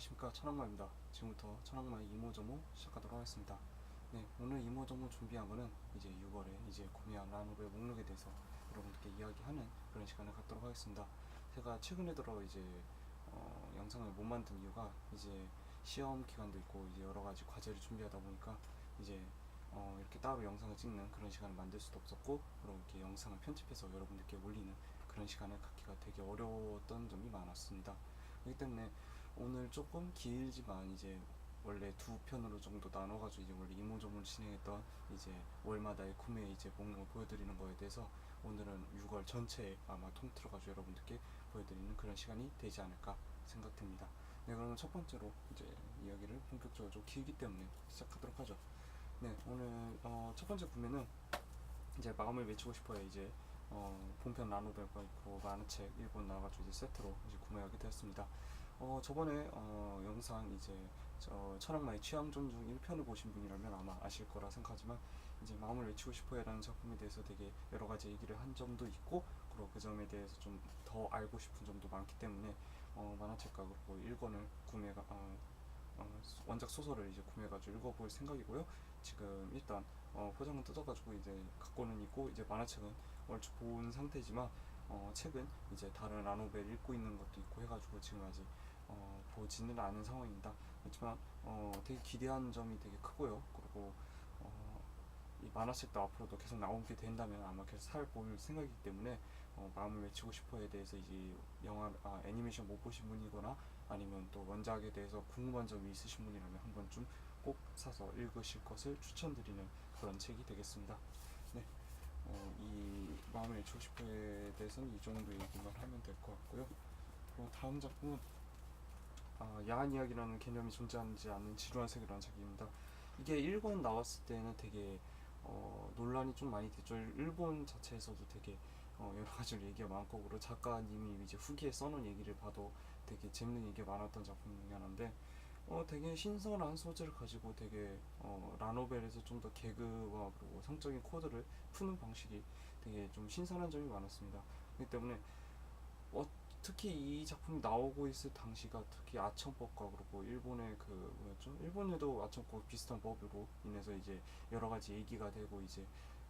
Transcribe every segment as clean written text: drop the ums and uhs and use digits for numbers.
안녕하십니까, 천왕마입니다. 지금부터 천왕마의 이모저모 시작하도록 하겠습니다. 네, 오늘 이모저모 준비한 거는 이제 6월에 이제 구매한 라노베 목록에 대해서 여러분들께 이야기하는 그런 시간을 갖도록 하겠습니다. 제가 최근에 들어 이제 영상을 못 만든 이유가 이제 시험 기간도 있고 이제 여러 가지 과제를 준비하다 보니까 이제 이렇게 따로 영상을 찍는 그런 시간을 만들 수도 없었고, 그리고 이렇게 영상을 편집해서 여러분들께 올리는 그런 시간을 갖기가 되게 어려웠던 점이 많았습니다. 그렇기 때문에 오늘 조금 길지만 이제 원래 두 편으로 정도 나눠가지고 이제 원래 이모저모를 진행했던 이제 월마다의 구매 이제 목록을 보여드리는 거에 대해서 오늘은 6월 전체에 아마 통틀어가지고 여러분들께 보여드리는 그런 시간이 되지 않을까 생각됩니다. 네, 그러면 첫 번째로 이제 이야기를 본격적으로 좀 길기 때문에 시작하도록 하죠. 네, 오늘 첫 번째 구매는 이제 마음을 외치고 싶어요. 이제 본편 라노벨과 있고 만화책 일본 나와가지고 이제 세트로 이제 구매하게 되었습니다. 저번에 영상 이제 철학마의 취향 존중 1편을 보신 분이라면 아마 아실 거라 생각하지만, 이제 마음을 외치고 싶어요라는 작품에 대해서 되게 여러 가지 얘기를 한 점도 있고, 그리고 그 점에 대해서 좀 더 알고 싶은 점도 많기 때문에 만화책과 그리고 1권을 구매가 원작 소설을 이제 구매해가지고 읽어볼 생각이고요. 지금 일단 포장은 뜯어가지고 이제 갖고는 있고, 이제 만화책은 얼추 본 상태지만 책은 이제 다른 라노벨 읽고 있는 것도 있고 해가지고 지금 아직 보지는 않은 상황입니다. 그렇지만 되게 기대하는 점이 되게 크고요. 그리고 이 만화책도 앞으로도 계속 나오게 된다면 아마 계속 살볼 생각이기 때문에 마음을 외치고 싶어에 대해서 이제 애니메이션 못 보신 분이거나 아니면 또 원작에 대해서 궁금한 점이 있으신 분이라면 한 번쯤 꼭 사서 읽으실 것을 추천드리는 그런 책이 되겠습니다. 네, 이 마음을 외치고 싶어에 대해서는 이 정도 얘기만 하면 될 것 같고요. 그리고 다음 작품은 야한 이야기라는 개념이 존재하지 않는 지루한 세계라는 책입니다. 이게 일본 나왔을 때는 되게 논란이 좀 많이 됐죠. 일본 자체에서도 되게 여러 가지로 얘기가 많고, 그리고 작가님이 이제 후기에 써놓은 얘기를 봐도 되게 재밌는 얘기가 많았던 작품 중에 하나인데, 되게 신선한 소재를 가지고 되게 라노벨에서 좀 더 개그와 그리고 성적인 코드를 푸는 방식이 되게 좀 신선한 점이 많았습니다. 그렇기 때문에 특히 이 작품이 나오고 있을 당시가 특히 아청법과 그리고 일본의 그 뭐였죠? 일본에도 아청법 비슷한 법으로 인해서 이제 여러 가지 얘기가 되고 이제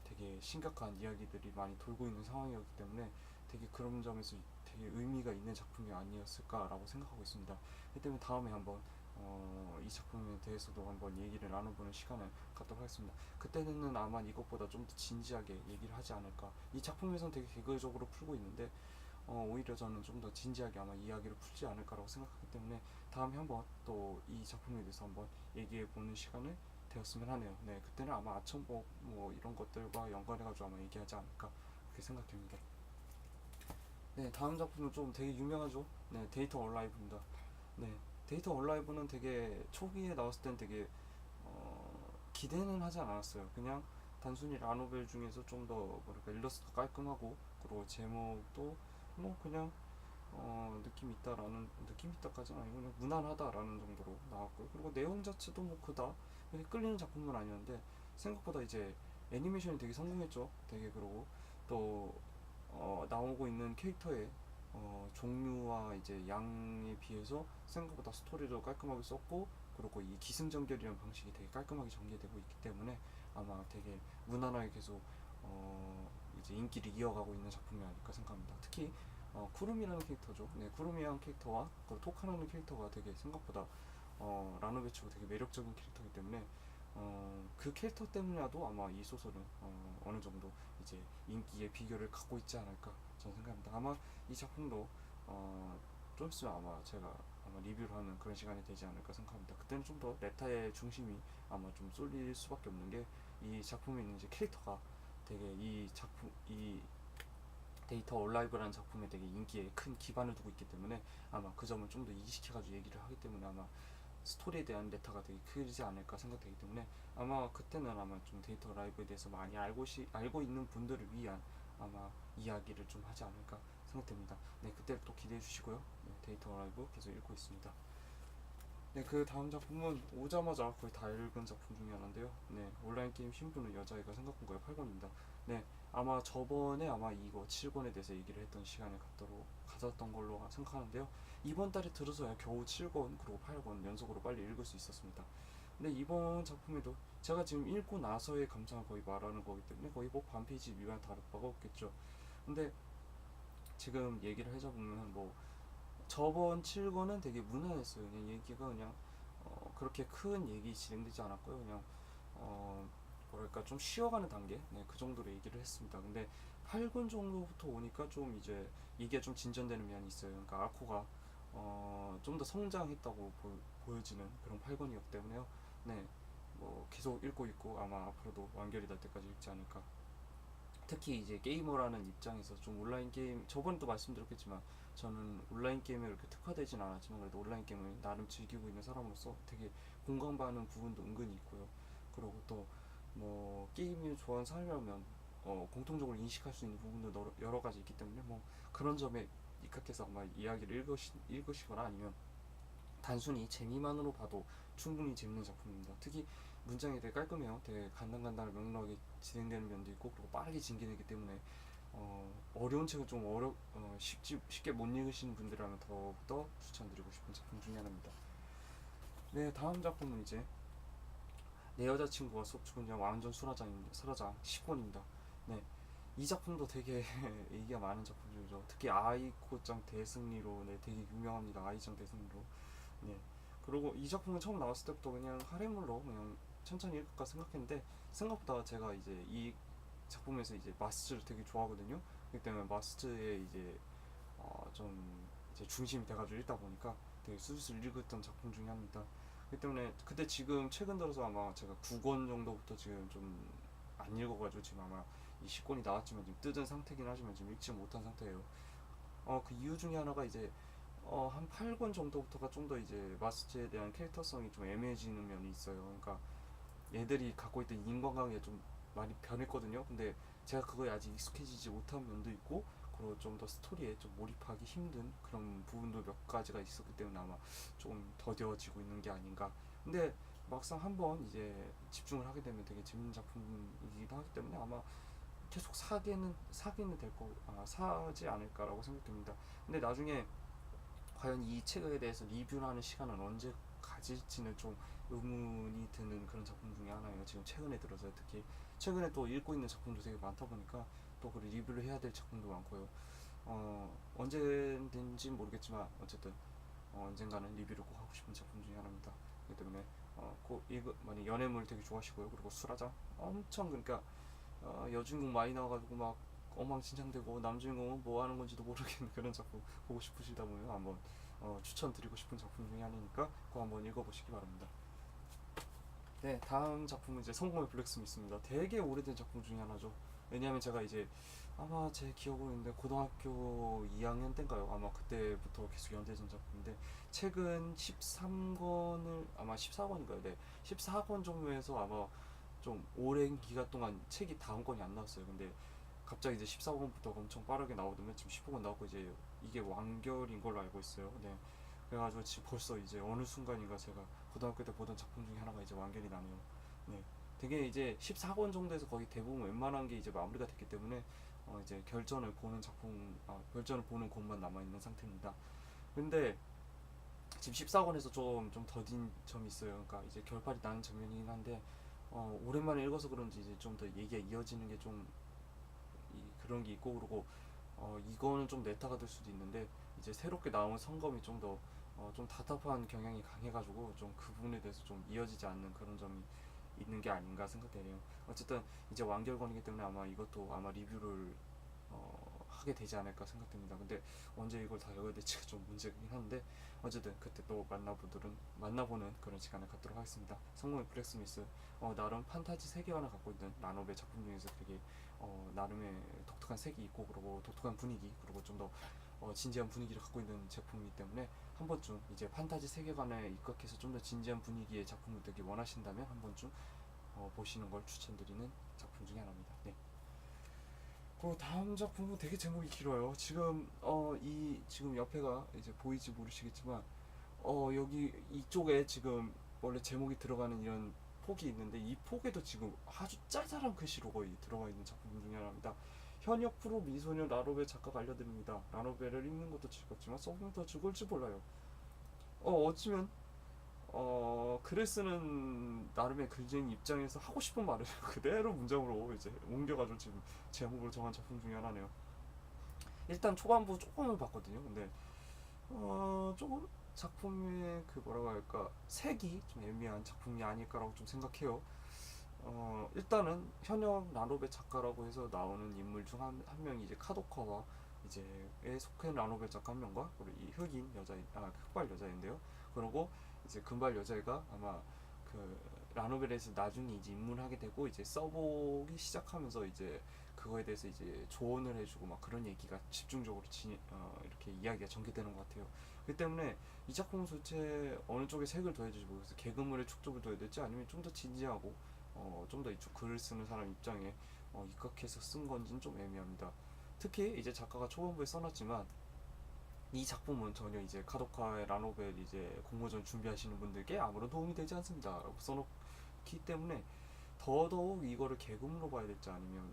되게 심각한 이야기들이 많이 돌고 있는 상황이었기 때문에 되게 그런 점에서 되게 의미가 있는 작품이 아니었을까라고 생각하고 있습니다. 그렇기 때문에 다음에 한번 이 작품에 대해서도 한번 얘기를 나눠보는 시간을 갖도록 하겠습니다. 그때는 아마 이것보다 좀 더 진지하게 얘기를 하지 않을까. 이 작품에서는 되게 개그적으로 풀고 있는데 오히려 저는 좀 더 진지하게 아마 이야기를 풀지 않을까라고 생각하기 때문에 다음에 한번 또 이 작품에 대해서 한번 얘기해 보는 시간을 되었으면 하네요. 네, 그때는 아마 아청법 뭐 이런 것들과 연관해가지고 아마 얘기하지 않을까 그렇게 생각됩니다. 네, 다음 작품은 좀 되게 유명하죠. 네, 데이터 얼라이브입니다. 네, 데이터 얼라이브는 되게 초기에 나왔을 땐 되게 기대는 하지 않았어요. 그냥 단순히 라노벨 중에서 좀 더 뭐랄까 일러스트가 깔끔하고, 그리고 제목도 뭐 그냥 느낌 있다까지는 아니고 그냥 무난하다라는 정도로 나왔고요. 그리고 내용 자체도 뭐 그다 끌리는 작품은 아니었는데, 생각보다 이제 애니메이션이 되게 성공했죠. 되게. 그러고 또 나오고 있는 캐릭터의 종류와 이제 양에 비해서 생각보다 스토리도 깔끔하게 썼고, 그리고 이 기승전결이라는 방식이 되게 깔끔하게 전개되고 있기 때문에 아마 되게 무난하게 계속 이제 인기를 이어가고 있는 작품이 아닐까 생각합니다. 특히 쿠루미라는 캐릭터죠. 네, 쿠루미라는 캐릭터와 그 토카라는 캐릭터가 되게 생각보다 라노베치고 되게 매력적인 캐릭터이기 때문에 그 캐릭터 때문이라도 아마 이 소설은 어느 정도 이제 인기의 비결을 갖고 있지 않을까 저는 생각합니다. 아마 이 작품도 좀 있으면 아마 제가 리뷰를 하는 그런 시간이 되지 않을까 생각합니다. 그때는 좀 더 레타의 중심이 아마 좀 쏠릴 수밖에 없는 게, 이 작품에 있는 이제 캐릭터가 되게 이 데이터 얼라이브라는 작품에 되게 인기에 큰 기반을 두고 있기 때문에 아마 그 점을 좀 더 이식시켜가지고 얘기를 하기 때문에 아마 스토리에 대한 레타가 되게 크지 않을까 생각되기 때문에 아마 그때는 아마 좀 데이터 라이브에 대해서 많이 알고 있는 분들을 위한 아마 이야기를 좀 하지 않을까 생각됩니다. 네, 그때 또 기대해 주시고요. 네, 데이터 라이브 계속 읽고 있습니다. 네, 그 다음 작품은 오자마자 거의 다 읽은 작품 중에 하나인데요. 네, 온라인 게임 신부는 여자애가 생각한 거예요. 8권입니다. 네, 아마 저번에 아마 이거 7권에 대해서 얘기를 했던 시간을 가졌던 걸로 생각하는데요. 이번 달에 들어서야 겨우 7권 그리고 8권 연속으로 빨리 읽을 수 있었습니다. 근데 이번 작품에도 제가 지금 읽고 나서의 감상을 거의 말하는 거기 때문에 거의 뭐 반 페이지 미만 다를 바가 없겠죠. 근데 지금 얘기를 해줘보면 뭐 저번 7권은 되게 무난했어요. 그냥 얘기가 그냥 그렇게 큰 얘기 진행되지 않았고요. 그냥 어, 뭐랄까 좀 쉬어가는 단계, 네, 그 정도로 얘기를 했습니다. 근데 8권 정도부터 오니까 좀 이제 이게 좀 진전되는 면이 있어요. 그러니까 아코가 좀 더 성장했다고 보여지는 그런 8권이었기 때문에요. 네, 뭐 계속 읽고 있고 아마 앞으로도 완결이 날 때까지 읽지 않을까. 특히 이제 게이머라는 입장에서 좀 온라인 게임, 저번에도 말씀드렸겠지만 저는 온라인 게임에 그렇게 특화되진 않았지만 그래도 온라인 게임을 나름 즐기고 있는 사람으로서 되게 공감받는 부분도 은근히 있고요. 그리고 또 뭐 게임을 좋아하는 사람이라면 공통적으로 인식할 수 있는 부분도 여러 가지 있기 때문에 뭐 그런 점에 입각해서 아마 이야기를 읽으시거나 아니면 단순히 재미만으로 봐도 충분히 재밌는 작품입니다. 특히 문장이 되게 깔끔해요. 되게 간단간단하게 명료하게 진행되는 면도 있고 그리고 빠르게 진행되기 때문에 어려운 책을 좀 쉽게 못 읽으시는 분들이라면 더욱더 추천드리고 싶은 작품 중에 하나입니다. 네, 다음 작품은 이제 내 여자친구와 수업 중은 완전 수라장 10권입니다. 네, 이 작품도 되게 얘기가 많은 작품 중이죠. 특히 아이코짱 대승리로 네, 되게 유명합니다. 아이짱 대승리로. 네. 그리고 이 작품은 처음 나왔을 때부터 그냥 할애물로 그냥 천천히 읽을까 생각했는데 생각보다 제가 이제 이 작품에서 이제 마스트를 되게 좋아하거든요. 그렇기 때문에 마스트에 이제 좀 이제 중심이 돼가지고 읽다 보니까 되게 술술 읽었던 작품 중에 하나입니다. 그렇기 때문에 그때 지금 최근 들어서 아마 제가 9권 정도부터 지금 좀 안 읽어가지고 지금 아마 이 10권이 나왔지만 지금 뜯은 상태긴 하지만 지금 읽지 못한 상태예요. 그 이유 중에 하나가 이제 한 8권 정도부터가 좀 더 이제 마스트에 대한 캐릭터성이 좀 애매해지는 면이 있어요. 그러니까 얘들이 갖고 있던 인간관계가 좀 많이 변했거든요. 근데 제가 그거에 아직 익숙해지지 못한 면도 있고 그리고 좀 더 스토리에 좀 몰입하기 힘든 그런 부분도 몇 가지가 있었기 때문에 아마 좀 더뎌지고 있는 게 아닌가. 근데 막상 한번 이제 집중을 하게 되면 되게 재밌는 작품이기도 하기 때문에 아마 계속 사기는 사지 않을까라고 생각됩니다. 근데 나중에 과연 이 책에 대해서 리뷰를 하는 시간은 언제 가질지는 좀 의문이 드는 그런 작품 중에 하나예요. 지금 최근에 들어서 특히 최근에 또 읽고 있는 작품도 되게 많다 보니까 또 그 리뷰를 해야 될 작품도 많고요. 언제든지 모르겠지만 어쨌든 언젠가는 리뷰를 꼭 하고 싶은 작품 중에 하나입니다. 그렇기 때문에 꼭 만약 연애물 되게 좋아하시고요. 그리고 수라장 엄청 그러니까 여주인공 많이 나와가지고 막 엉망진창되고 남주인공은 뭐 하는 건지도 모르겠는 그런 작품 보고 싶으시다 보면 한번 추천드리고 싶은 작품 중에 하나니까 꼭 한번 읽어보시기 바랍니다. 네, 다음 작품은 이제 성공의 블랙스미스입니다. 되게 오래된 작품 중에 하나죠. 왜냐하면 제가 이제 아마 제 기억으로 있는데 고등학교 2학년 때인가요? 아마 그때부터 계속 연재된 작품인데 최근 13권을 아마 14권인가요? 네, 14권 정도에서 아마 좀 오랜 기간 동안 책이 다음 권이 안 나왔어요. 근데 갑자기 이제 14권부터 엄청 빠르게 나오더니 지금 15권 나오고 이제 이게 완결인 걸로 알고 있어요. 네. 그래가지고 지금 벌써 이제 어느 순간인가 제가 고등학교 때 보던 작품 중에 하나가 이제 완결이 나네요. 네. 되게 이제 14권 정도에서 거의 대부분 웬만한 게 이제 마무리가 됐기 때문에 이제 결전을 보는 곳만 남아 있는 상태입니다. 근데 지금 14권에서 좀 더딘 점이 있어요. 그러니까 이제 결말이 나는 장면이긴 한데 오랜만에 읽어서 그런지 이제 좀 더 얘기가 이어지는 게 좀 그런 게 있고 그리고 이거는 좀 네타가 될 수도 있는데 이제 새롭게 나온 성검이 좀 더 좀 답답한 경향이 강해가지고 좀 그 부분에 대해서 좀 이어지지 않는 그런 점이 있는 게 아닌가 생각되네요. 어쨌든 이제 완결권이기 때문에 아마 이것도 아마 리뷰를 하게 되지 않을까 생각됩니다. 근데 언제 이걸 다 읽어야 될지가 좀 문제긴 한데 어쨌든 그때 또 만나보는 그런 시간을 갖도록 하겠습니다. 성공의 블랙스미스 나름 판타지 세계관을 갖고 있는 라노베 작품 중에서 되게 나름의 독특한 색이 있고 그리고 독특한 분위기 그리고 좀 더 진지한 분위기를 갖고 있는 제품이기 때문에 한 번쯤 이제 판타지 세계관에 입각해서 좀 더 진지한 분위기의 작품을 되게 원하신다면 한 번쯤 보시는 걸 추천드리는 작품 중에 하나입니다. 네. 그 다음 작품은 되게 제목이 길어요. 지금 이 지금 옆에가 이제 보이지 모르시겠지만 여기 이쪽에 지금 원래 제목이 들어가는 이런 폭이 있는데 이 폭에도 지금 아주 짜잘한 글씨로 거의 들어가 있는 작품 중에 하나입니다. 현역 프로 미소년 라노베 작가가 알려드립니다. 라노베를 읽는 것도 즐겁지만 써보면 더 즐거울지 몰라요. 어찌면 글을 쓰는 나름의 글쟁이 입장에서 하고 싶은 말을 그대로 문장으로 이제 옮겨가지고 지금 제목을 정한 작품 중에 하나네요. 일단 초반부 조금은 봤거든요. 근데 조금 작품의 그 뭐라고 할까 색이 좀 애매한 작품이 아닐까라고 좀 생각해요. 일단은 현역 라노베 작가라고 해서 나오는 인물 중 한 명이 이제 카도카와 이제에 속한 라노베 작가 한 명과 그리고 이 흑인 여자 흑발 여자인데요. 그리고 이제 금발 여자애가 아마 그 라노벨에서 나중에 이제 입문하게 되고 이제 써보기 시작하면서 이제 그거에 대해서 이제 조언을 해주고 막 그런 얘기가 집중적으로 이렇게 이야기가 전개되는 것 같아요. 그 때문에 이 작품은 도대체 어느 쪽에 색을 더해줄지 모르겠어요. 개그물에 축적을 더해야 될지 아니면 좀 더 진지하고 좀 더 이쪽 글을 쓰는 사람 입장에 입각해서 쓴 건지는 좀 애매합니다. 특히 이제 작가가 초반부에 써놨지만 이 작품은 전혀 이제 카도카의 라노벨 이제 공모전 준비하시는 분들께 아무런 도움이 되지 않습니다. 라고 써놓기 때문에 더더욱 이거를 개그물로 봐야 될지 아니면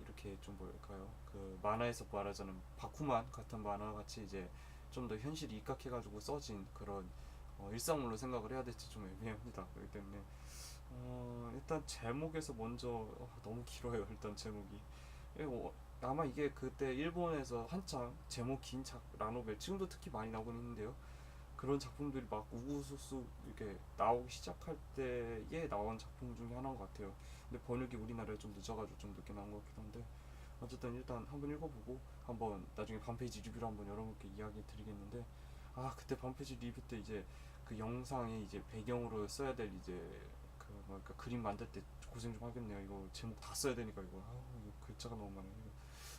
이렇게 좀 뭐랄까요 그 만화에서 말하자는 바쿠만 같은 만화 같이 이제 좀 더 현실이 입각해가지고 써진 그런 일상물로 생각을 해야 될지 좀 애매합니다. 그렇기 때문에 일단 제목에서 먼저 너무 길어요. 일단 제목이 아마 이게 그때 일본에서 한창 제목 긴 라노벨 지금도 특히 많이 나오곤 있는데요. 그런 작품들이 막 우후수수 이렇게 나오기 시작할 때에 나온 작품 중에 하나인 것 같아요. 근데 번역이 우리나라에 좀 늦어가지고 좀 늦게 나온 것 같기도 한데 어쨌든 일단 한번 읽어보고 한번 나중에 반페이지 리뷰를 한번 여러분께 이야기 드리겠는데 그때 반페이지 리뷰 때 이제 그 영상에 이제 배경으로 써야 될 이제 그 뭐랄까 그림 만들 때 고생 좀 하겠네요. 이거 제목 다 써야 되니까 이거 이거 글자가 너무 많아요.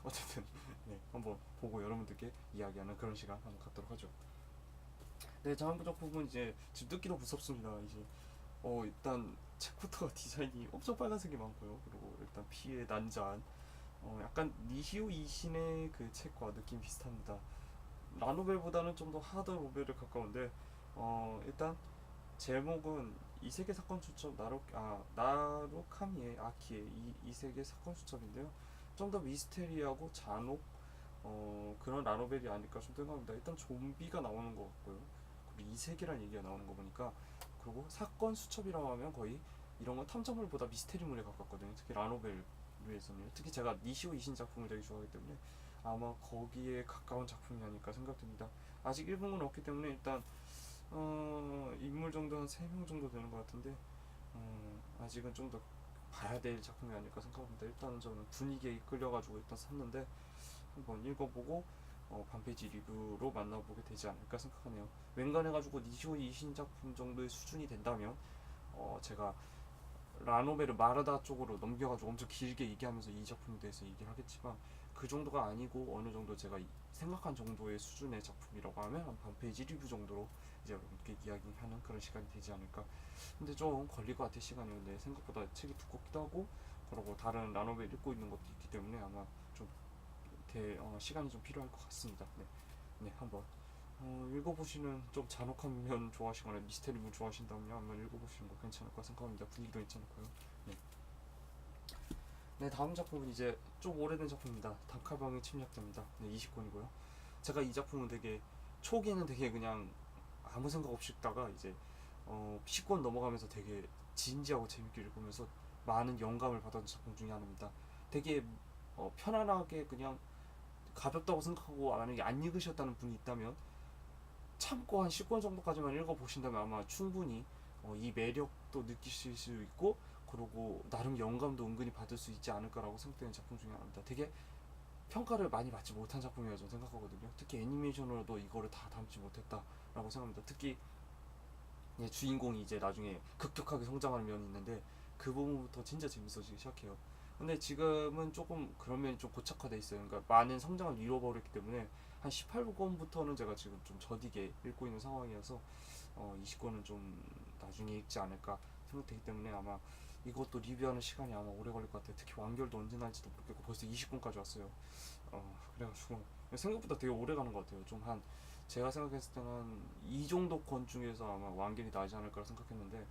어쨌든 네 한번 보고 여러분들께 이야기하는 그런 시간 한번 갖도록 하죠. 네, 다음 작품은 이제 지금 뜯기도 무섭습니다. 이제 일단 책부터 디자인이 엄청 빨간색이 많고요. 그리고 일단 피에 난자한 약간 니히오 이신의 그 책과 느낌 비슷합니다. 라노벨보다는 좀 더 하드 노벨에 가까운데 일단 제목은 이 세계 사건 수첩 나루카미의 아키의 이 세계 사건 수첩인데요. 좀 더 미스테리하고 잔혹 그런 라노벨이 아닐까 좀 생각합니다. 일단 좀비가 나오는 것 같고요. 그리고 이 세계란 얘기가 나오는 거 보니까 그리고 사건 수첩이라고 하면 거의 이런 건 탐정물보다 미스테리물에 가깝거든요. 특히 라노벨에서는 특히 제가 니시오 이신 작품을 되게 좋아하기 때문에 아마 거기에 가까운 작품이 아닐까 생각됩니다. 아직 일본은 없기 때문에 일단 인물 정도 한 3명 정도 되는 것 같은데 아직은 좀 더 봐야 될 작품이 아닐까 생각합니다. 일단은 저는 분위기에 이끌려가지고 일단 샀는데 한번 읽어보고 반페이지 리뷰로 만나보게 되지 않을까 생각하네요. 웬간해가지고 니시오 이신 작품 정도의 수준이 된다면 제가 라노베를 마르다 쪽으로 넘겨가지고 엄청 길게 얘기하면서 이 작품에 대해서 얘기를 하겠지만 그 정도가 아니고 어느 정도 제가 생각한 정도의 수준의 작품이라고 하면 한 반페이지 리뷰 정도로 이제 여러분께 이야기하는 그런 시간이 되지 않을까. 근데 좀 걸릴 것 같아 시간이. 근데 생각보다 책이 두껍기도 하고 그리고 다른 라노베 읽고 있는 것도 있기 때문에 아마 좀 시간이 좀 필요할 것 같습니다. 네, 네 한번 읽어보시는 좀 잔혹한 면 좋아하시거나 미스테리물 좋아하신다면 한번 읽어보시는 거 괜찮을까 생각합니다. 분위기도 괜찮고요. 네. 네 다음 작품은 이제 좀 오래된 작품입니다. 단칼방에 침략자입니다. 네 20권이고요. 제가 이 작품은 되게 초기에는 되게 그냥 아무 생각 없이 읽다가 이제 10권 넘어가면서 되게 진지하고 재밌게 읽으면서 많은 영감을 받았던 작품 중에 하나입니다. 되게 편안하게 그냥 가볍다고 생각하고 만약에 안 읽으셨다는 분이 있다면 참고 한 10권 정도까지만 읽어보신다면 아마 충분히 이 매력도 느끼실 수 있고 그리고 나름 영감도 은근히 받을 수 있지 않을까라고 생각되는 작품 중에 하나입니다. 되게 평가를 많이 받지 못한 작품이라고 저는 생각하거든요. 특히 애니메이션으로도 이거를 다 담지 못했다라고 생각합니다. 특히 주인공이 이제 나중에 급격하게 성장하는 면이 있는데 그 부분부터 진짜 재밌어지기 시작해요. 근데 지금은 조금 그런 면이 좀 고착화돼 있어요. 그러니까 많은 성장을 잃어버렸기 때문에 한 18권부터는 제가 지금 좀 저디게 읽고 있는 상황이어서 20권은 좀 나중에 읽지 않을까 생각되기 때문에 아마 이것도 리뷰하는 시간이 아마 오래 걸릴 것 같아요. 특히 완결도 언제 날지도 모르겠고 벌써 20권까지 왔어요. 그래가지고 생각보다 되게 오래 가는 것 같아요. 좀 한 제가 생각했을 때는 한 이 정도 권 중에서 아마 완결이 나지 않을까 생각했는데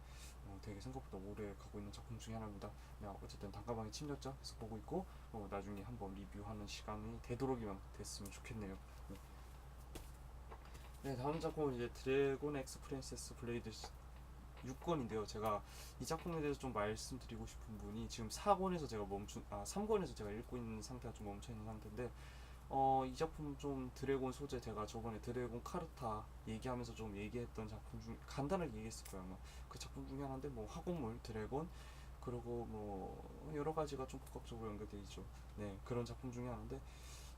되게 생각보다 오래 가고 있는 작품 중에 하나입니다. 네, 어쨌든 단가방의 침략자 계속 보고 있고 나중에 한번 리뷰하는 시간이 되도록이면 됐으면 좋겠네요. 네, 네, 다음 작품은 이제 드래곤 엑스 프린세스 블레이드 6권인데요. 제가 이 작품에 대해서 좀 말씀드리고 싶은 분이 지금 4권에서 제가 3권에서 제가 읽고 있는 상태가 좀 멈춰 있는 상태인데 이 작품 좀 드래곤 소재 제가 저번에 드래곤 카르타 얘기하면서 좀 얘기했던 작품 중 간단하게 얘기했을 거예요 아마. 그 작품 중에 하나인데 뭐 화공물 드래곤 그리고 뭐 여러 가지가 좀 복합적으로 연결되어 있죠. 네, 그런 작품 중에 하나인데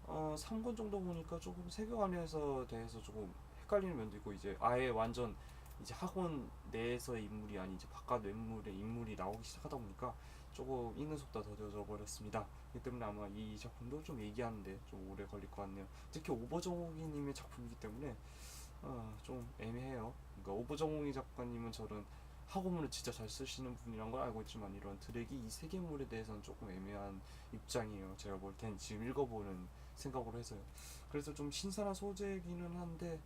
3권 정도 보니까 조금 세계관에서 대해서 조금 헷갈리는 면도 있고 이제 아예 완전 이제 학원 내에서의 인물이 아닌 이제 바깥 외물의 인물이 나오기 시작하다 보니까 조금 읽는 속도가 더뎌져 버렸습니다. 그렇기 때문에 아마 이 작품도 좀 얘기하는데 좀 오래 걸릴 것 같네요. 특히 오버정욱이님의 작품이기 때문에 좀 애매해요. 그러니까 오버정욱이 작가님은 저는 학원물을 진짜 잘 쓰시는 분이란 걸 알고 있지만 이런 드래기 이 세계물에 대해서는 조금 애매한 입장이에요. 제가 볼 땐 지금 읽어보는 생각으로 해서요. 그래서 좀 신선한 소재이기는 한데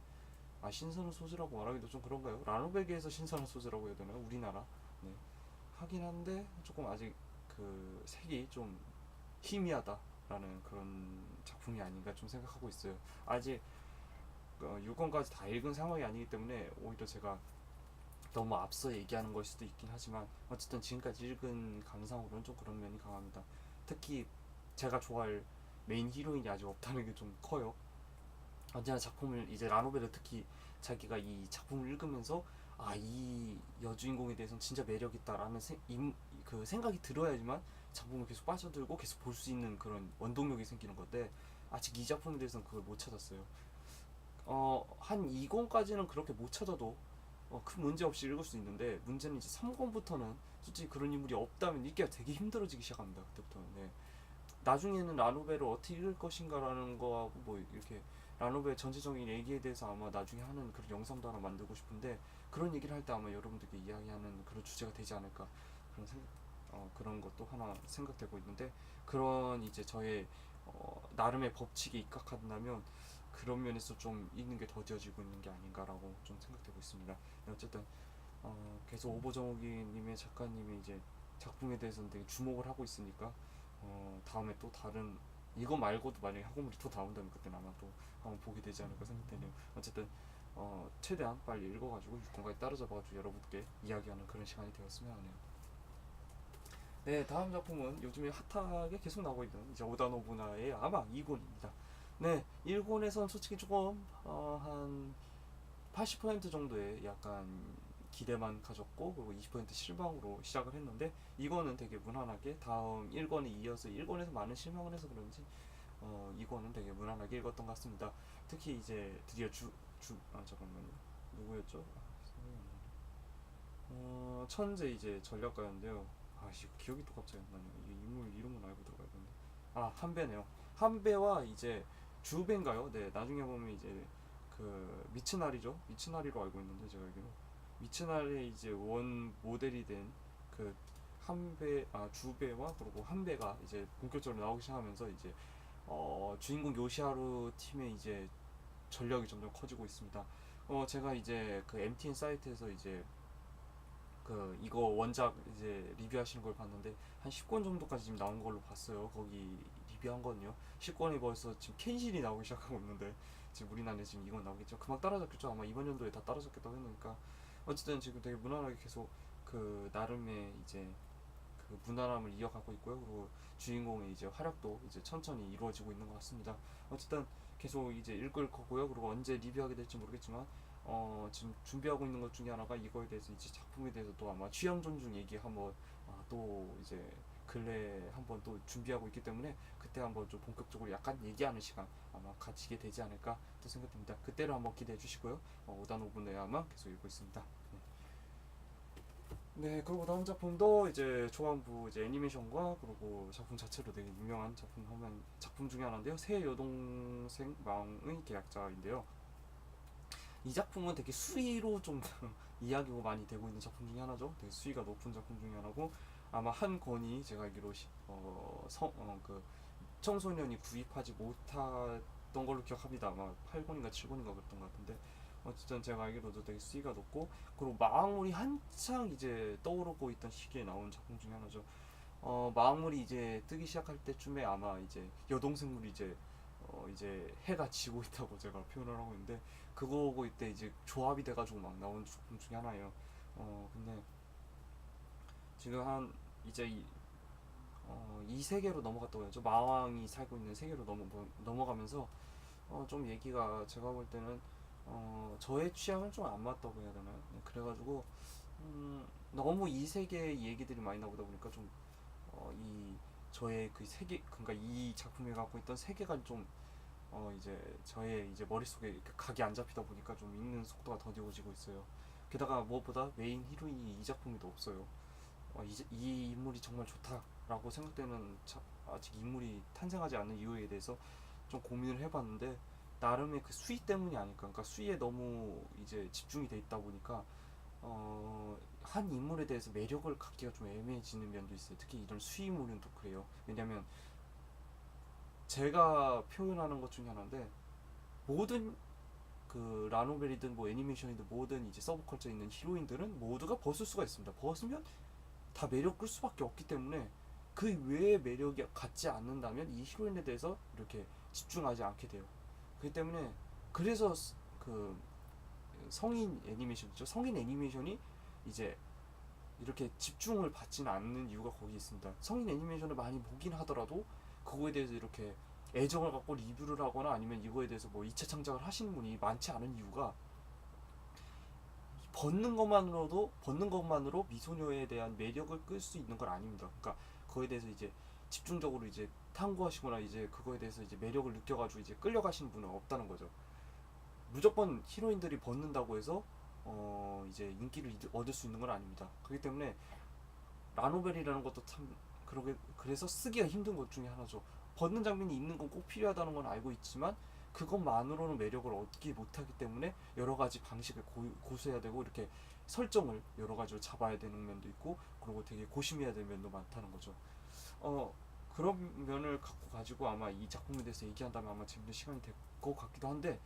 신선한 소재라고 말하기도 좀 그런가요? 라노베게에서 신선한 소재라고 해야 되나요? 우리나라. 네. 하긴 한데 조금 아직 그 색이 좀 희미하다라는 그런 작품이 아닌가 좀 생각하고 있어요. 아직 6권까지 다 읽은 상황이 아니기 때문에 오히려 제가 너무 앞서 얘기하는 걸 수도 있긴 하지만 어쨌든 지금까지 읽은 감상으로는 좀 그런 면이 강합니다. 특히 제가 좋아할 메인 히로인이 아직 없다는 게 좀 커요. 언제나 작품을 이제 라노베를 특히 자기가 이 작품을 읽으면서 이 여주인공에 대해서는 진짜 매력 있다라는 그 생각이 들어야지만 작품을 계속 빠져들고 계속 볼 수 있는 그런 원동력이 생기는 건데 아직 이 작품에 대해서는 그걸 못 찾았어요. 한 2권까지는 그렇게 못 찾아도 큰 문제 없이 읽을 수 있는데 문제는 이제 3권부터는 솔직히 그런 인물이 없다면 읽기가 되게 힘들어지기 시작합니다. 그때부터는. 네. 나중에는 라노베를 어떻게 읽을 것인가라는 거하고 뭐 이렇게 라노베 전체적인 얘기에 대해서 아마 나중에 하는 그런 영상도 하나 만들고 싶은데 그런 얘기를 할 때 아마 여러분들께 이야기하는 그런 주제가 되지 않을까 그런 것도 하나 생각되고 있는데 그런 이제 저의 나름의 법칙에 입각한다면 그런 면에서 좀 읽는 게 더뎌지고 있는 게 아닌가라고 좀 생각되고 있습니다. 네, 어쨌든 계속 오보정욱님의 작가님이 이제 작품에 대해서는 되게 주목을 하고 있으니까 다음에 또 다른 이거 말고도 만약에 학원물이 또 나온다면 그때는 아마 또 한번 보게 되지 않을까 생각되네요. 어쨌든 최대한 빨리 읽어가지고 6권까지 따라잡아가지고 여러분께 이야기하는 그런 시간이 되었으면 하네요. 네, 다음 작품은 요즘에 핫하게 계속 나오고 있는 이제 오다 노부나의 아마 2권입니다. 네, 1권에선 솔직히 조금 한 80% 정도의 약간 기대만 가졌고 그리고 20% 실망으로 시작을 했는데 이거는 되게 무난하게 다음 1권에 이어서 1권에서 많은 실망을 해서 그런지 이거는 되게 무난하게 읽었던 것 같습니다. 특히 이제 드디어 잠깐만요. 누구였죠? 천재 이제 전략가였는데요. 기억이 또 갑자기 안 나네요. 이 인물 이름은 알고 들어가야 되는데. 한배네요. 한배와 이제 주배인가요? 네, 나중에 보면 이제 그 미츠나리죠. 미츠나리로 알고 있는데 제가 알기로 미츠나리의 이제 원 모델이 된 그 주배와 그리고 한배가 이제 본격적으로 나오기 시작하면서 이제 주인공 요시하루 팀의 이제 전력이 점점 커지고 있습니다. 제가 이제 그 MTN 사이트에서 이제 그 이거 원작 이제 리뷰하시는 걸 봤는데 한 10권 정도까지 지금 나온 걸로 봤어요. 거기 리뷰한 거는요. 10권이 벌써 지금 켄실이 나오기 시작하고 있는데 지금 우리나라에 지금 이건 나오겠죠. 금방 따라잡겠죠. 아마 이번 연도에 다 따라잡겠다고 했으니까 어쨌든 지금 되게 무난하게 계속 그 나름의 이제 그 무난함을 이어가고 있고요. 그리고 주인공의 이제 활약도 이제 천천히 이루어지고 있는 것 같습니다. 어쨌든 계속 이제 읽을 거고요. 그리고 언제 리뷰하게 될지 모르겠지만 지금 준비하고 있는 것 중에 하나가 이거에 대해서 이제 작품에 대해서 또 아마 취향 존중 얘기 한번 또 이제 근래 한번 또 준비하고 있기 때문에 그때 한번 좀 본격적으로 약간 얘기하는 시간 아마 가지게 되지 않을까 또 생각됩니다. 그때를 한번 기대해 주시고요. 오단 5분 내에 아마 계속 읽고 있습니다. 네, 그리고 다음 작품도 이제 초반부 이제 애니메이션과 그리고 작품 자체로 되게 유명한 작품 중에 하나인데요. 새 여동생 망의 계약자인데요. 이 작품은 되게 수위로 좀 이야기가 많이 되고 있는 작품 중에 하나죠. 되게 수위가 높은 작품 중에 하나고 아마 한 권이 제가 알기로 그 청소년이 구입하지 못했던 걸로 기억합니다. 아마 8권인가 7권인가 그랬던 것 같은데 어쨌든 제가 알기로도 되게 수위가 높고, 그리고 마왕물이 한창 이제 떠오르고 있던 시기에 나온 작품 중에 하나죠. 마왕물이 이제 뜨기 시작할 때쯤에 아마 이제 여동생물이 이제 해가 지고 있다고 제가 표현을 하고 있는데, 그거고 이때 이제 조합이 돼가지고 막 나온 작품 중에 하나예요. 근데 지금 한 이제 이 세계로 넘어갔다고 해야죠. 마왕이 살고 있는 세계로 넘어가면서 좀 얘기가 제가 볼 때는 저의 취향은 좀 안 맞다고 해야 되나요? 네, 그래가지고 너무 이 세계의 얘기들이 많이 나오다 보니까 좀 이 저의 그 세계, 그러니까 이 작품이 갖고 있던 세계관 좀 이제 저의 이제 머릿속에 이렇게 각이 안 잡히다 보니까 좀 읽는 속도가 더디어지고 있어요. 게다가 무엇보다 메인 히로인이 이 작품에도 없어요. 이 인물이 정말 좋다라고 생각되는 아직 인물이 탄생하지 않은 이유에 대해서 좀 고민을 해봤는데, 나름의 그 수위 때문이 아닐까. 그러니까 수위에 너무 이제 집중이 돼 있다 보니까 한 인물에 대해서 매력을 갖기가 좀 애매해지는 면도 있어요. 특히 이런 수위물은 또 그래요. 왜냐면 제가 표현하는 것 중에 하나인데, 모든 그 라노벨이든 뭐 애니메이션이든 모든 이제 서브컬처에 있는 히로인들은 모두가 벗을 수가 있습니다. 벗으면 다 매력 끌 수밖에 없기 때문에 그 외의 매력이 갖지 않는다면 이 히로인에 대해서 이렇게 집중하지 않게 돼요. 그렇기 때문에 그래서 그 성인 애니메이션이죠. 성인 애니메이션이 이제 이렇게 집중을 받지는 않는 이유가 거기 있습니다. 성인 애니메이션을 많이 보긴 하더라도 그거에 대해서 이렇게 애정을 갖고 리뷰를 하거나 아니면 이거에 대해서 뭐 2차 창작을 하시는 분이 많지 않은 이유가, 벗는 것만으로 미소녀에 대한 매력을 끌 수 있는 건 아닙니다. 그러니까 그거에 대해서 이제 집중적으로 이제 탐구하시거나 이제 그거에 대해서 이제 매력을 느껴가지고 이제 끌려가시는 분은 없다는 거죠. 무조건 히로인들이 벗는다고 해서 이제 인기를 얻을 수 있는 건 아닙니다. 그렇기 때문에 라노벨이라는 것도 참 그래서 쓰기가 힘든 것 중에 하나죠. 벗는 장면이 있는 건 꼭 필요하다는 건 알고 있지만 그것만으로는 매력을 얻지 못하기 때문에 여러 가지 방식을 고수해야 되고, 이렇게 설정을 여러 가지로 잡아야 되는 면도 있고, 그리고 되게 고심해야 될 면도 많다는 거죠. 그런 면을 가지고 아마 이 작품에 대해서 얘기한다면 아마 재밌는 시간이 될 것 같기도 한데,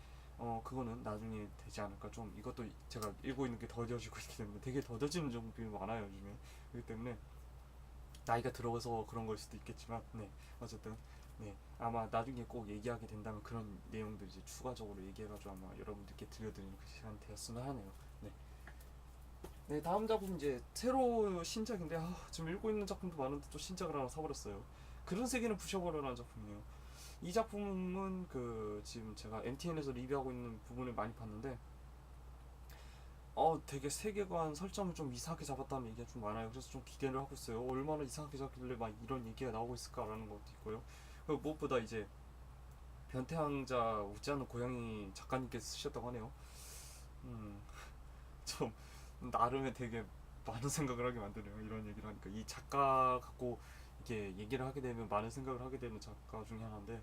그거는 나중에 되지 않을까. 좀 이것도 제가 읽고 있는 게 더뎌지고 있기 때문에 되게 더뎌지는 작품이 많아요 요즘에. 그렇기 때문에 나이가 들어서 그런 걸 수도 있겠지만, 네, 어쨌든 네, 아마 나중에 꼭 얘기하게 된다면 그런 내용도 이제 추가적으로 얘기해가지고 아마 여러분들께 들려드리는 그 시간이 되었으면 하네요. 네. 네, 다음 작품 이제 새로 신작인데, 지금 읽고 있는 작품도 많은데 또 신작을 하나 사버렸어요. 그런 세계는 부셔버려라는 작품이에요. 이 작품은 그 지금 제가 MTN에서 리뷰하고 있는 부분을 많이 봤는데, 되게 세계관 설정을 좀 이상하게 잡았다는 얘기가 좀 많아요. 그래서 좀 기대를 하고 있어요. 얼마나 이상하게 잡길래 막 이런 얘기가 나오고 있을까라는 것도 있고요. 그리고 무엇보다 이제 변태왕자 웃지 않는 고양이 작가님께서 쓰셨다고 하네요. 음, 좀 나름의 되게 많은 생각을 하게 만드네요. 이런 얘기를 하니까 이 작가 갖고 이게 얘기를 하게 되면 많은 생각을 하게 되는 작가 중에 하나인데,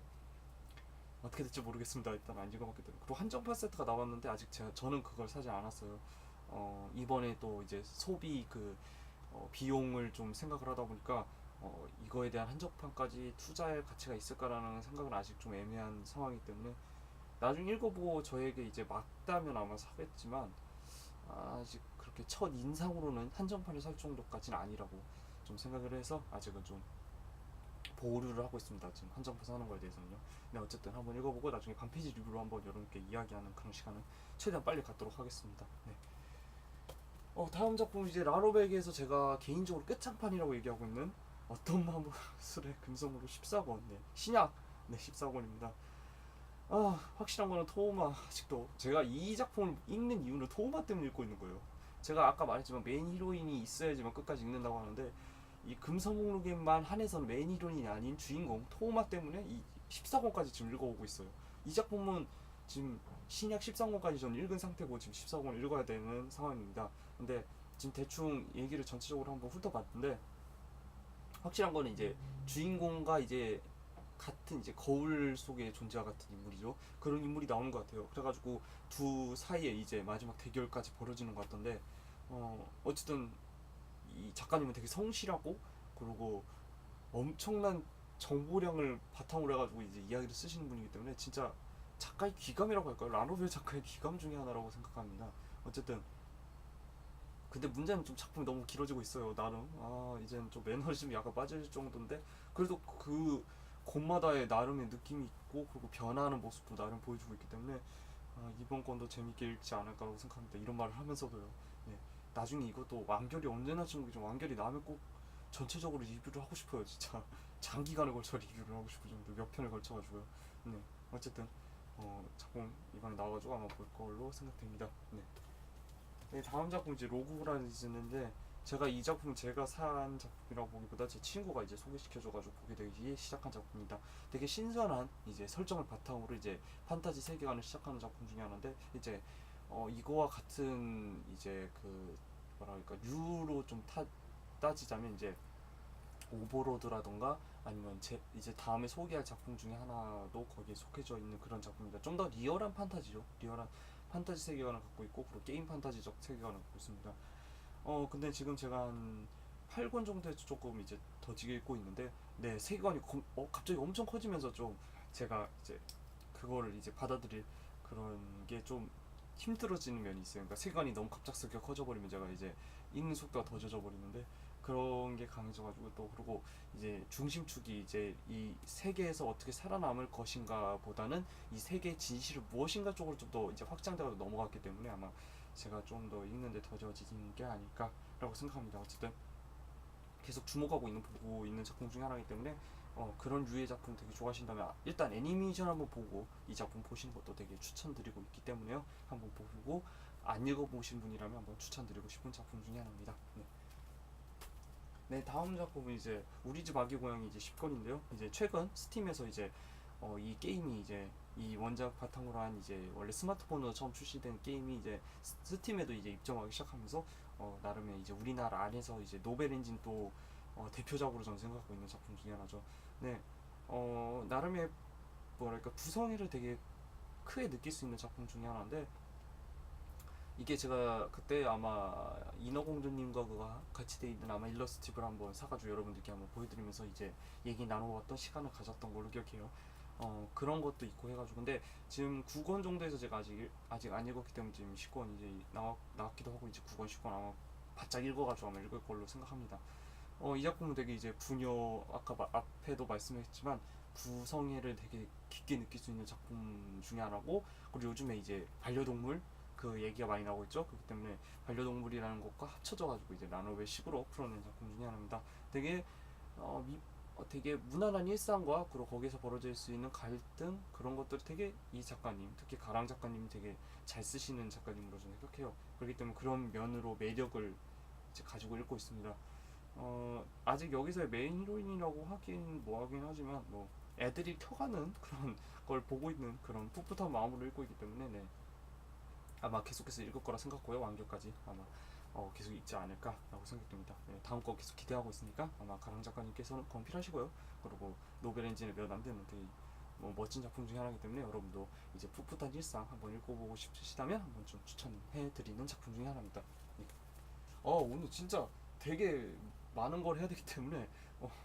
어떻게 될지 모르겠습니다. 일단 안 읽어봤기 때문에. 그리고 한정판 세트가 나왔는데 아직 저는 그걸 사지 않았어요. 이번에 또 이제 소비 비용을 좀 생각을 하다 보니까 이거에 대한 한정판까지 투자할 가치가 있을까라는 생각은 아직 좀 애매한 상황이기 때문에 나중에 읽어보고 저에게 이제 맞다면 아마 사겠지만, 아직 그렇게 첫 인상으로는 한정판을 살 정도까지는 아니라고 좀 생각을 해서 아직은 좀 보류를 하고 있습니다. 지금 한정판 사는 거에 대해서는요. 네, 어쨌든 한번 읽어보고 나중에 반페이지 리뷰로 한번 여러분께 이야기하는 그런 시간을 최대한 빨리 갖도록 하겠습니다. 네. 다음 작품 이제 라로베기에서 제가 개인적으로 끝장판이라고 얘기하고 있는 어떤 마술의 금성으로 14권, 네, 신약, 네, 14권입니다. 확실한 거는 토우마. 아직도 제가 이 작품을 읽는 이유는 토우마 때문에 읽고 있는 거예요. 제가 아까 말했지만 메인 히로인이 있어야지만 끝까지 읽는다고 하는데, 이 금성목록에만 한해서는 메인 히로인이 아닌 주인공 토우마 때문에 이 14권까지 지금 읽어오고 있어요. 이 작품은 지금 신약 13권까지 저는 읽은 상태고 지금 14권을 읽어야 되는 상황입니다. 근데 지금 대충 얘기를 전체적으로 한번 훑어봤는데, 확실한 거는 이제 주인공과 이제 같은 이제 거울 속의 존재와 같은 인물이죠. 그런 인물이 나오는 것 같아요. 그래가지고 두 사이에 이제 마지막 대결까지 벌어지는 것 같던데, 어쨌든 이 작가님은 되게 성실하고, 그리고 엄청난 정보량을 바탕으로 해가지고 이제 이야기를 쓰시는 분이기 때문에 진짜 작가의 귀감이라고 할까요? 라노벨 작가의 귀감 중에 하나라고 생각합니다. 어쨌든 근데 문제는 좀 작품이 너무 길어지고 있어요. 나름 이제는 좀 매너리즘이 약간 빠질 정도인데 그래도 그 곳마다의 나름의 느낌이 있고 그리고 변화하는 모습도 나름 보여주고 있기 때문에 이번 건도 재밌게 읽지 않을까라고 생각합니다. 이런 말을 하면서도요. 네, 나중에 이것도 완결이 언제 나지 모르겠지만 완결이 나면 꼭 전체적으로 리뷰를 하고 싶어요. 진짜 장기간에 걸쳐 리뷰를 하고 싶을 정도 몇 편을 걸쳐가지고요. 네, 어쨌든 작품 이번에 나와가지고 아마 볼 걸로 생각됩니다. 네. 네, 다음 작품 이제 로그라이즈인데 제가 이 작품 제가 산 작품이라고 보기보다 제 친구가 이제 소개시켜줘가지고 보게 되기 시작한 작품입니다. 되게 신선한 이제 설정을 바탕으로 이제 판타지 세계관을 시작하는 작품 중에 하나인데 이제 이거와 같은 이제 그 뭐랄까 류로 좀 따지자면 이제 오버로드라던가 아니면 이제 다음에 소개할 작품 중에 하나도 거기에 속해져 있는 그런 작품입니다. 좀 더 리얼한 판타지죠. 리얼한 판타지 세계관을 갖고 있고 그리고 게임 판타지적 세계관을 갖고 있습니다. 근데 지금 제가 한 8권 정도에서 조금 이제 더 읽고 있는데 네 세계관이 갑자기 엄청 커지면서 좀 제가 이제 그거를 이제 받아들일 그런 게 좀 힘들어지는 면이 있어요. 그러니까 세계관이 너무 갑작스럽게 커져버리면 제가 이제 읽는 속도가 더 젖어버리는데 그런 게 강해져가지고 또 그리고 이제 중심축이 이제 이 세계에서 어떻게 살아남을 것인가 보다는 이 세계의 진실은 무엇인가 쪽으로 좀 더 이제 확장되어 넘어갔기 때문에 아마 제가 좀 더 읽는데 더 젖어지는 게 아닐까라고 생각합니다. 어쨌든 계속 주목하고 보고 있는 작품 중에 하나이기 때문에 그런 류의 작품 되게 좋아하신다면 일단 애니메이션 한번 보고 이 작품 보시는 것도 되게 추천드리고 있기 때문에요. 한번 보고 안 읽어보신 분이라면 한번 추천드리고 싶은 작품 중에 하나입니다. 네. 네, 다음 작품은 이제 우리 집 아기 고양이 이제 10권인데요. 이제 최근 스팀에서 이제 이 게임이 이제 이 원작 바탕으로 한 이제 원래 스마트폰으로 처음 출시된 게임이 이제 스팀에도 이제 입점하기 시작하면서 나름의 이제 우리나라 안에서 이제 노벨 엔진 또 대표작으로 저는 생각하고 있는 작품 중에 하나죠. 네, 나름의 뭐랄까 구성애를 되게 크게 느낄 수 있는 작품 중에 하나인데 이게 제가 그때 아마 인어공주님과 그가 같이 돼 있는 아마 일러스트집을 한번 사가지고 여러분들께 한번 보여드리면서 이제 얘기 나눠봤던 시간을 가졌던 걸로 기억해요. 그런 것도 있고 해가지고 근데 지금 9권 정도에서 제가 아직 안 읽었기 때문에 지금 10권 이제 나왔기도 하고 이제 9권 10권 아마 바짝 읽어가지고 아마 읽을 걸로 생각합니다. 이 작품은 되게 이제 부녀 아까 앞에도 말씀했지만 구성애를 되게 깊게 느낄 수 있는 작품 중에 하나고 그리고 요즘에 이제 반려동물 그 얘기가 많이 나오고 있죠. 그렇기 때문에 반려동물이라는 것과 합쳐져가지고 이제 나노벨 식으로 풀어낸 작품 중에 하나입니다. 되게 되게 무난한 일상과 그리고 거기서 벌어질 수 있는 갈등 그런 것들이 되게 이 작가님 특히 가랑 작가님이 되게 잘 쓰시는 작가님으로 저는 생각해요. 그렇기 때문에 그런 면으로 매력을 이제 가지고 읽고 있습니다. 아직 여기서의 메인 히로인이라고 하긴 뭐하긴 하지만 뭐 애들이 켜가는 그런 걸 보고 있는 그런 풋풋한 마음으로 읽고 있기 때문에 네. 아마 계속해서 읽을 거라 생각고요. 완결까지 아마 계속 읽지 않을까라고 생각됩니다. 네, 다음 거 계속 기대하고 있으니까 아마 가랑 작가님께서는 건필하시고요. 그리고 노벨 엔진에 몇 안 되는 되게 멋진 작품 중에 하나이기 때문에 여러분도 이제 풋풋한 일상 한번 읽어보고 싶으시다면 한번 좀 추천해드리는 작품 중에 하나입니다. 네. 오늘 진짜 되게 많은 걸 해야 되기 때문에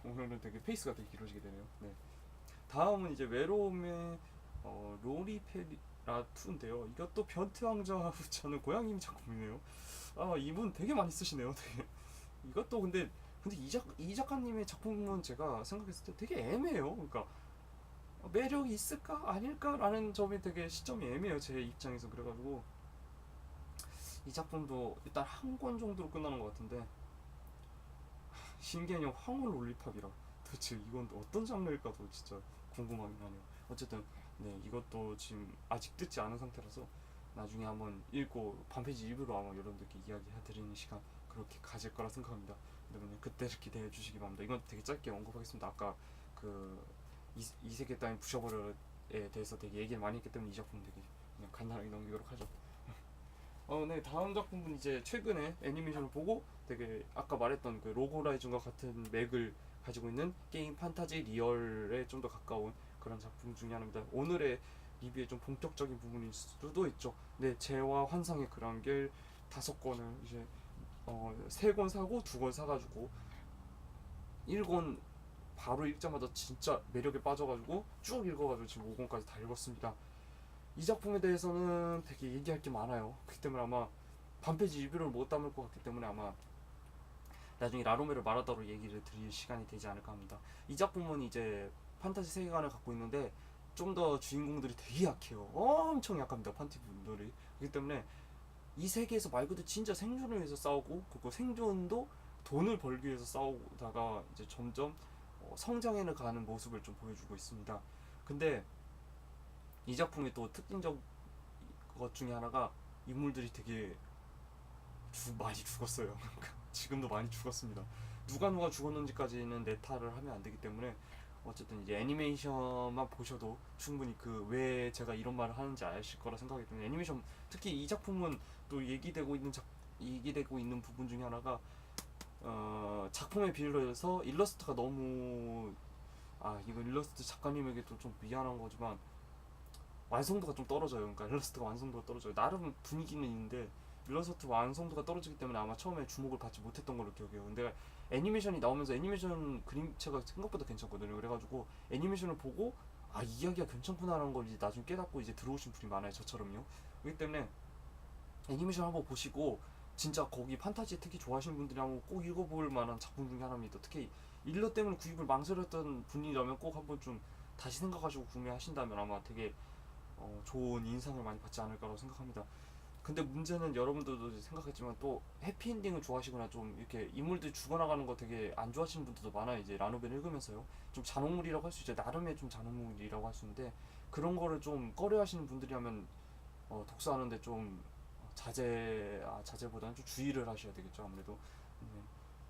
오늘은 되게 페이스가 되게 길어지게 되네요. 네. 다음은 이제 외로움의 로리페라투인데요. 이것도 변태 왕자와 붙여는 고양이 작품이네요. 이분 되게 많이 쓰시네요. 되게. 이것도 근데 이 작가님의 작품은 제가 생각했을 때 되게 애매해요. 그러니까 매력이 있을까 아닐까라는 점이 되게 시점이 애매해요. 제 입장에서 그래가지고 이 작품도 일단 한 권 정도로 끝나는 것 같은데 신개념 황홀 롤리팝이라 도대체 이건 어떤 장르일까도 진짜 궁금하긴 하네요. 어쨌든 네 이것도 지금 아직 뜯지 않은 상태라서 나중에 한번 읽고 반페이지 일부러 아마 여러분들께 이야기해드리는 시간 그렇게 가질 거라 생각합니다. 여러분 그때를 기대해 주시기 바랍니다. 이건 되게 짧게 언급하겠습니다. 아까 그 이세계 따윈 부셔버려에 대해서 되게 얘기를 많이 했기 때문에 이 작품 되게 그냥 간단하게 넘기도록 하죠. 네, 다음 작품은 이제 최근에 애니메이션을 보고 되게 아까 말했던 그 로고라이즘과 같은 맥을 가지고 있는 게임 판타지 리얼에 좀 더 가까운 그런 작품 중에 하나입니다. 오늘의 리뷰의 좀 본격적인 부분일 수도 있죠. 네, 재와 환상의 그랑겔 5권을 이제 3권 사고 2권 사가지고 1권 바로 읽자마자 진짜 매력에 빠져가지고 쭉 읽어가지고 지금 5권까지 다 읽었습니다. 이 작품에 대해서는 되게 얘기할 게 많아요. 그렇기 때문에 아마 반페이지 리뷰를 못 담을 것 같기 때문에 아마 나중에 라로메를 마라다로 얘기를 드릴 시간이 되지 않을까 합니다. 이 작품은 이제 판타지 세계관을 갖고 있는데 좀 더 주인공들이 되게 약해요. 엄청 약합니다. 판티 분들이. 그렇기 때문에 이 세계에서 말 그대로 진짜 생존을 위해서 싸우고, 그리고 생존도 돈을 벌기 위해서 싸우다가 이제 점점 성장해 가는 모습을 좀 보여주고 있습니다. 근데 이 작품의 또 특징적 것 중에 하나가 인물들이 되게 많이 죽었어요. 지금도 많이 죽었습니다. 누가 죽었는지까지는 내탈을 하면 안 되기 때문에 어쨌든 이제 애니메이션만 보셔도 충분히 그 왜 제가 이런 말을 하는지 아실 거라 생각하기 때문에 애니메이션, 특히 이 작품은 또 얘기되고 있는 부분 중에 하나가 작품에 비례해서 일러스트가 너무, 이거 일러스트 작가님에게도 좀 미안한 거지만 완성도가 좀 떨어져요. 그러니까 일러스트가 완성도가 떨어져요. 나름 분위기는 있는데 일러스트 완성도가 떨어지기 때문에 아마 처음에 주목을 받지 못했던 걸로 기억해요. 근데 애니메이션이 나오면서 애니메이션 그림체가 생각보다 괜찮거든요. 그래가지고 애니메이션을 보고 이야기가 괜찮구나라는 걸 이제 나중에 깨닫고 이제 들어오신 분이 많아요. 저처럼요. 그렇기 때문에 애니메이션 한번 보시고 진짜 거기 판타지 특히 좋아하시는 분들이 한번 꼭 읽어볼 만한 작품 중에 하나입니다. 특히 일러 때문에 구입을 망설였던 분이라면 꼭 한번 좀 다시 생각하시고 구매하신다면 아마 되게 좋은 인상을 많이 받지 않을까라고 생각합니다. 근데 문제는 여러분들도 생각했지만 또 해피엔딩을 좋아하시거나 좀 이렇게 인물들이 죽어나가는 거 되게 안 좋아하시는 분들도 많아요. 이제 라노벨 읽으면서요. 좀 잔혹물이라고 할 수 있죠. 나름의 좀 잔혹물이라고 할 수 있는데 그런 거를 좀 꺼려하시는 분들이라면 독서하는데 좀 자제보다는 좀 주의를 하셔야 되겠죠. 아무래도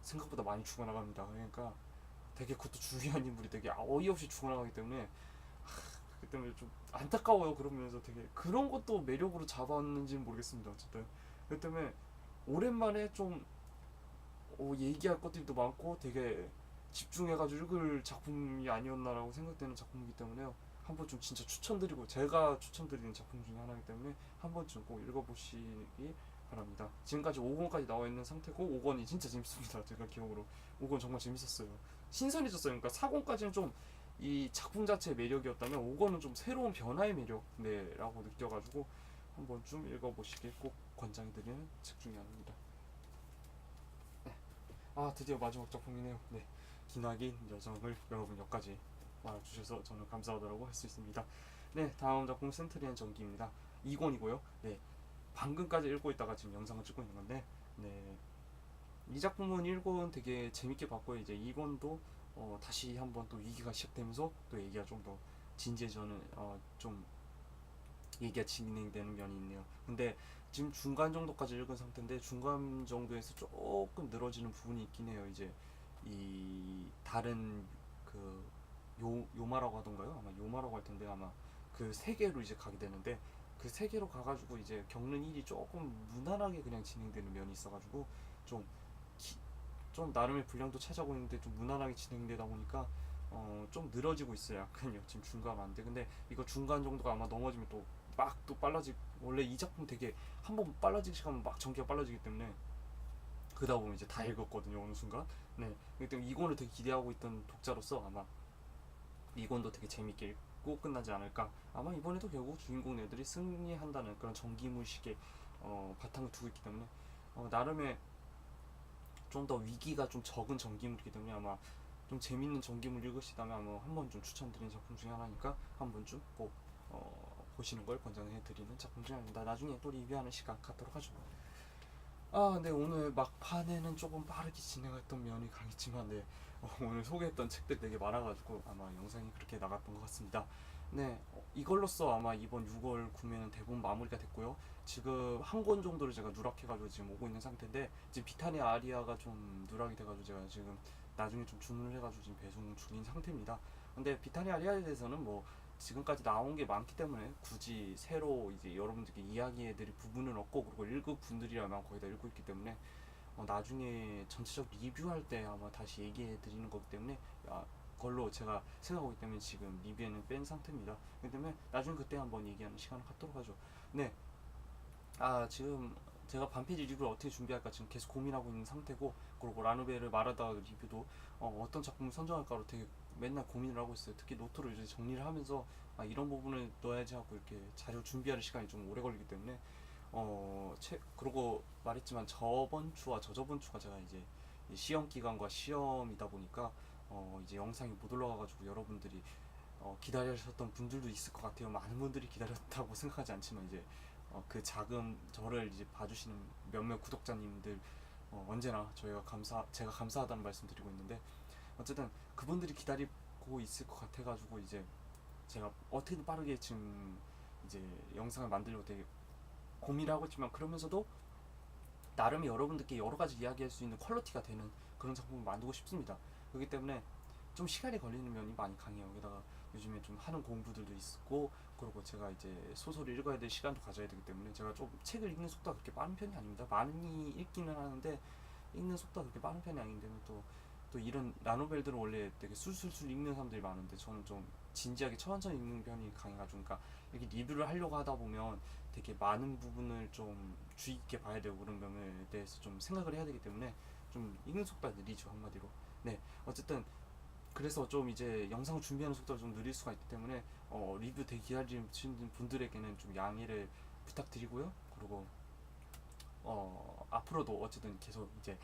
생각보다 많이 죽어나갑니다. 그러니까 되게 그것도 중요한 인물이 되게 어이없이 죽어나가기 때문에 그 때문에 좀 안타까워요. 그러면서 되게 그런 것도 매력으로 잡았는지는 모르겠습니다. 어쨌든 그 때문에 오랜만에 좀 얘기할 것들도 많고 되게 집중해가지고 읽을 작품이 아니었나라고 생각되는 작품이기 때문에요. 한번 좀 진짜 추천드리고 제가 추천드리는 작품 중에 하나이기 때문에 한 번쯤 꼭 읽어보시기 바랍니다. 지금까지 5권까지 나와 있는 상태고 5권이 진짜 재밌습니다. 제가 기억으로 5권 정말 재밌었어요. 신선해졌어요. 그러니까 4권까지는 좀 이 작품 자체의 매력이었다면 5권은 좀 새로운 변화의 매력 라고 느껴가지고 한 번쯤 읽어보시길 꼭 권장해드리는 책 중에 하나입니다. 드디어 마지막 작품이네요. 네, 기나긴 여정을 여러분 여기까지 와주셔서 저는 감사하다고 할 수 있습니다. 네, 다음 작품 센트리안 전기입니다. 2권이고요. 네, 방금까지 읽고 있다가 지금 영상을 찍고 있는 건데, 네, 이 작품은 1권 되게 재밌게 봤고요. 이제 2권도 다시 한번 또 위기가 시작되면서 또 얘기가 좀 더 진지해져는 좀 얘기가 진행되는 면이 있네요. 근데 지금 중간 정도까지 읽은 상태인데 중간 정도에서 조금 늘어지는 부분이 있긴 해요. 이제 이 다른 그 요마라고 하던가요? 아마 요마라고 할 텐데 아마 그 세계로 이제 가게 되는데 그 세계로 가가지고 이제 겪는 일이 조금 무난하게 그냥 진행되는 면이 있어가지고 좀, 좀 나름의 분량도 찾아오고 있는데 좀 무난하게 진행되다 보니까 좀 늘어지고 있어요. 약간요. 지금 중간 안 돼. 근데 이거 중간 정도가 아마 넘어지면 또 막 또 빨라지. 원래 이 작품 되게 한번 빨라지기 시작하면 막 전개가 빨라지기 때문에 그러다 보면 이제 다 읽었거든요. 어느 순간. 네. 그렇기 때문에 이권을 되게 기대하고 있던 독자로서 아마 이권도 되게 재밌게 읽고 끝나지 않을까. 아마 이번에도 결국 주인공 애들이 승리한다는 그런 전기무의식에 바탕을 두고 있기 때문에 나름의 좀 더 위기가 좀 적은 전기물이기 때문에 아마 좀 재밌는 전기물 읽으시다면 아마 한 번 좀 추천드리는 작품 중에 하나니까 한 번쯤 꼭 보시는 걸 권장해드리는 작품 중에 하나입니다. 나중에 또 리뷰하는 시간 갖도록 하죠. 네, 오늘 막판에는 조금 빠르게 진행했던 면이 강했지만 네, 오늘 소개했던 책들 되게 많아가지고 아마 영상이 그렇게 나갔던 것 같습니다. 네, 이걸로써 아마 이번 6월 구매는 대부분 마무리가 됐고요. 지금 한 권 정도를 제가 누락해가지고 지금 오고 있는 상태인데 지금 비타니아 아리아가 좀 누락이 돼가지고 제가 지금 나중에 좀 주문을 해가지고 지금 배송 중인 상태입니다. 근데 비타니아 아리아에 대해서는 뭐 지금까지 나온 게 많기 때문에 굳이 새로 이제 여러분들께 이야기해드릴 부분은 없고 그리고 읽을 분들이라면 거의 다 읽고 있기 때문에 나중에 전체적 리뷰할 때 아마 다시 얘기해드리는 거기 때문에 걸로 제가 생각하기 때문에 지금 리뷰에는 뺀 상태입니다. 그렇기 때문에 나중에 그때 한번 얘기하는 시간을 갖도록 하죠. 네, 지금 제가 반페이지 리뷰를 어떻게 준비할까 지금 계속 고민하고 있는 상태고 그리고 라노베를 마르다 리뷰도 어떤 작품을 선정할까로 되게 맨날 고민을 하고 있어요. 특히 노트로 이제 정리를 하면서 이런 부분을 넣어야지 하고 이렇게 자료 준비하는 시간이 좀 오래 걸리기 때문에 그러고 말했지만 저번 주와 저저번 주가 제가 이제 시험 기간과 시험이다 보니까 이제 영상이 못 올라가가지고 여러분들이 기다리셨던 분들도 있을 것 같아요. 많은 분들이 기다렸다고 생각하지 않지만 이제 그 작은 저를 이제 봐주시는 몇몇 구독자님들 언제나 제가 감사하다는 말씀드리고 있는데 어쨌든 그분들이 기다리고 있을 것 같아가지고 이제 제가 어떻게든 빠르게 지금 이제 영상을 만들려고 되게 고민을 하고 있지만 그러면서도 나름 여러분들께 여러 가지 이야기할 수 있는 퀄리티가 되는 그런 작품을 만들고 싶습니다. 그렇기 때문에 좀 시간이 걸리는 면이 많이 강해요. 여기다가 요즘에 좀 하는 공부들도 있고 그리고 제가 이제 소설을 읽어야 될 시간도 가져야 되기 때문에 제가 좀 책을 읽는 속도가 그렇게 빠른 편이 아닙니다. 많이 읽기는 하는데 읽는 속도가 그렇게 빠른 편이 아닌데 또 이런 라노벨들은 원래 되게 술술술 읽는 사람들이 많은데 저는 좀 진지하게 천천히 읽는 편이 강해가지고 그러니까 이렇게 리뷰를 하려고 하다 보면 되게 많은 부분을 좀 주의 깊게 봐야 되고 그런 면에 대해서 좀 생각을 해야 되기 때문에 좀 읽는 속도가 느리죠 한마디로. 네, 어쨌든 그래서 좀 이제 영상 준비하는 속도가 좀 느릴 수가 있기 때문에 리뷰 되게 기다리시는 분들에게는 좀 양해를 부탁드리고요. 그리고 앞으로도 어쨌든 계속 이제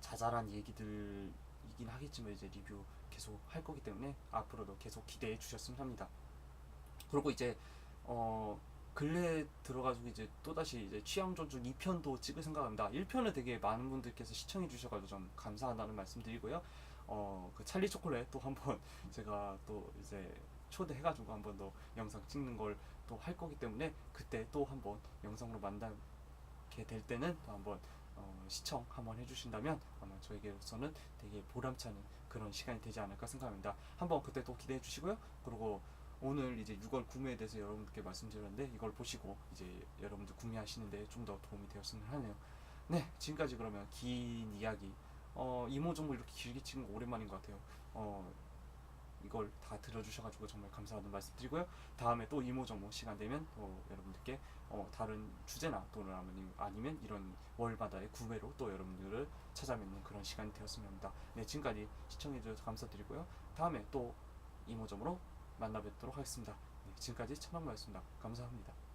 자잘한 얘기들이긴 하겠지만 이제 리뷰 계속 할 거기 때문에 앞으로도 계속 기대해 주셨으면 합니다. 그리고 이제 어 근래 들어가지고 이제 또다시 이제 취향 존중 2편도 찍을 생각합니다. 1편을 되게 많은 분들께서 시청해 주셔가지고 좀 감사하다는 말씀드리고요. 그 찰리 초콜릿 또 한번 제가 또 이제 초대해가지고 한번 더 영상 찍는 걸 또 할 거기 때문에 그때 또 한번 영상으로 만나게 될 때는 또 한번 시청 한번 해주신다면 아마 저에게로서는 되게 보람차는 그런 시간이 되지 않을까 생각합니다. 한번 그때 또 기대해 주시고요. 그리고 오늘 이제 6월 구매에 대해서 여러분들께 말씀드렸는데 이걸 보시고 이제 여러분들 구매하시는데 좀 더 도움이 되었으면 하네요. 네, 지금까지 그러면 긴 이야기 이모저모 이렇게 길게 찍은 거 오랜만인 것 같아요. 이걸 다 들어주셔가지고 정말 감사하다는 말씀드리고요. 다음에 또 이모저모 시간 되면 또 여러분들께 다른 주제나 또는 아니면 이런 월마다의 구매로 또 여러분들을 찾아뵙는 그런 시간이 되었으면 합니다. 네, 지금까지 시청해주셔서 감사드리고요. 다음에 또 이모저모로 만나 뵙도록 하겠습니다. 네, 지금까지 천왕마였습니다. 감사합니다.